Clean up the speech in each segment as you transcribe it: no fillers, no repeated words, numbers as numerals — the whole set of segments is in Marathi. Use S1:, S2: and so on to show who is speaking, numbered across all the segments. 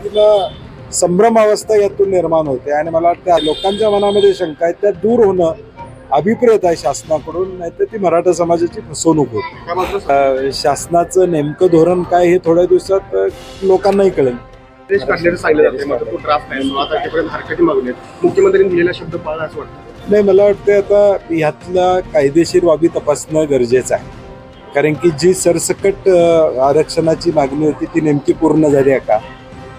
S1: पद्धतीनं संभ्रम अवस्था यातून निर्माण होते आणि मला वाटतं लोकांच्या मनामध्ये शंका आहेत त्या दूर होणं अभिप्रेत आहे शासनाकडून, नाहीतर ती मराठा समाजाची फसवणूक होती। शासनाचं नेमकं धोरण काय हे थोड्या दिवसात लोकांनाही कळेल।
S2: मुख्यमंत्र्यांनी दिलेला शब्द पाळला असं वाटतं?
S1: नाही, मला वाटतं आता ह्यातल्या कायदेशीर बाबी तपासणं गरजेचं आहे, कारण की जी सरसकट आरक्षणाची मागणी होती ती नेमकी पूर्ण झाली आहे का,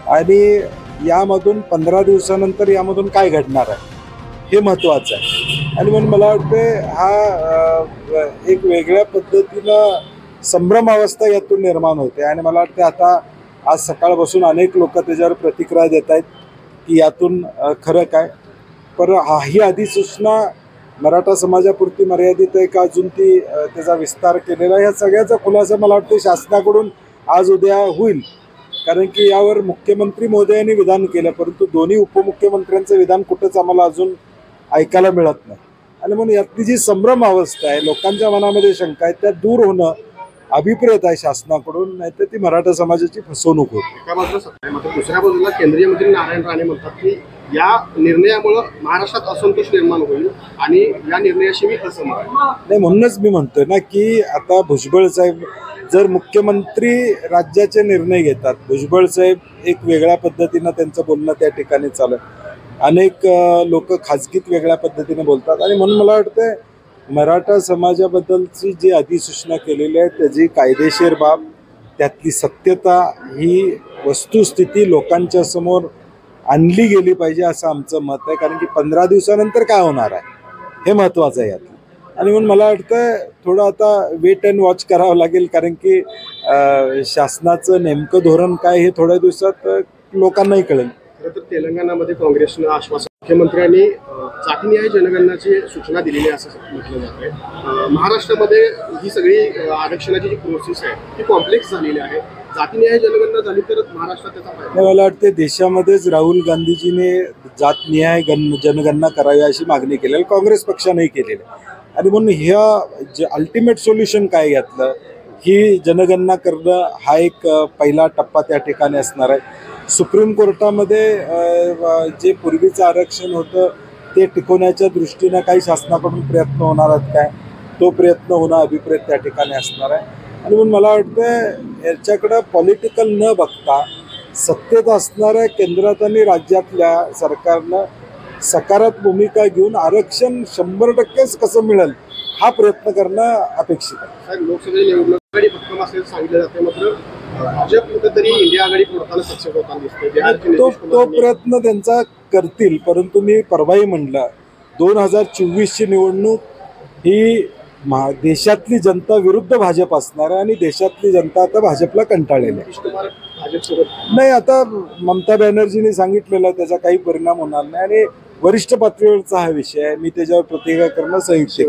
S1: आणि यामधून 15 दिवसानंतर यामधून काय घडणार आहे हे महत्त्वाचं आहे। आणि म्हणून मला वाटतं हा एक वेगळ्या पद्धतीनं संभ्रम अवस्था यातून निर्माण होते आणि मला वाटतं आता आज सकाळपासून अनेक लोक त्याच्यावर प्रतिक्रिया देत आहेत की यातून खरं काय, पण ही अधिसूचना मराठा समाजापुरती मर्यादित आहे का अजून ती त्याचा विस्तार केलेला आहे, ह्या सगळ्याचा खुलासा मला वाटतं शासनाकडून आज उद्या होईल, कारण की यावर मुख्यमंत्री महोदयांनी विधान केलं परंतु दोन्ही उपमुख्यमंत्र्यांचं विधान कुठंच आम्हाला अजून ऐकायला मिळत नाही। आणि म्हणून यातली जी संभ्रम अवस्था आहे, लोकांच्या मनामध्ये शंका आहेत त्या दूर होणं अभिप्रेत आहे शासनाकडून, नाहीतर ती मराठा समाजाची फसवणूक होती।
S2: एका बाजूला सत्ता आहे, मात्र दुसऱ्या बाजूला केंद्रीय मंत्री नारायण राणे म्हणतात की या निर्णयामुळे महाराष्ट्रात असंतोष निर्माण होईल आणि या निर्णयाशी मी असहमत आहे।
S1: नाही, म्हणूनच मी म्हणतोय ना की आता भुजबळ साहेब जर मुख्यमंत्री राज्याचे निर्णय घेतात, भुजबळ साहेब एक वेगळ्या पद्धतीनं त्यांचं बोलणं त्या ठिकाणी चालू आहे, अनेक लोक खाजगीत वेगळ्या पद्धतीने बोलतात आणि म्हणून मला वाटतं मराठा समाजाबद्दलची जी अधिसूचना केलेली आहे त्याची कायदेशीर बाब, त्यातली सत्यता ही वस्तुस्थिती लोकांच्या समोर आणली गेली पाहिजे असं आमचं मत आहे, कारण की 15 दिवसानंतर काय होणार आहे हे महत्त्वाचं आहे यात। आणि म्हणून मला वाटतं थोडं आता वेट अँड वॉच करावं लागेल, कारण की शासनाचं नेमकं धोरण काय हे थोड्या दिवसात लोकांनाही कळेल।
S2: खरं तर तेलंगणामध्ये काँग्रेसनं आश्वासन मुख्यमंत्र्यांनी जातीनिहाय जनगणनाची सूचना दिलेली आहे असं म्हटलं जात आहे। महाराष्ट्रामध्ये ही सगळी आरक्षणाची जी प्रोसेस आहे ती कॉम्प्लेक्स झालेली आहे, जातीनिहाय जनगणना झाली तर महाराष्ट्रात त्याचा फायदा।
S1: मला वाटते देशामध्येच राहुल गांधीजीने जातनिहाय जनगणना करावी अशी मागणी केलेली, काँग्रेस पक्षानेही केलेली, आणि म्हणून ह्या जे अल्टिमेट सोल्युशन काय यातलं ही जनगणना करणं हा एक पहिला टप्पा त्या ठिकाणी असणार आहे। सुप्रीम कोर्टामध्ये जे पूर्वीचं आरक्षण होतं ते टिकवण्याच्या दृष्टीनं काही शासनाकडून प्रयत्न होणार आहेत काय, तो प्रयत्न होणं अभिप्रेत त्या ठिकाणी असणार आहे। आणि म्हणून मला वाटतं याच्याकडं पॉलिटिकल न बघता सत्तेत असणाऱ्या केंद्रात आणि राज्यातल्या सरकारनं सकारात्मक भूमिका घेऊन आरक्षण 100%च कसं मिळेल हा प्रयत्न करणं अपेक्षित आहे।
S2: लोकसभेची निवडणूक भक्कम असल्याचं सांगितलं जाते, मात्र भाजप कुठेतरी इंडिया आघाडी फोडताना सक्सेस होताना दिसते।
S1: तो प्रयत्न त्यांचा करतील, परंतु मी परवाही म्हणलं 2024ची निवडणूक ही देशातली जनता विरुद्ध भाजप असणार आहे आणि देशातली जनता आता भाजपला कंटाळलेली आहे। नाही, आता ममता बॅनर्जींनी सांगितलेलं त्याचा काही परिणाम होणार नाही आणि वरिष्ठ पातळीवरचा हा विषय आहे, मी त्याच्यावर प्रतिक्रिया करणं संयुक्त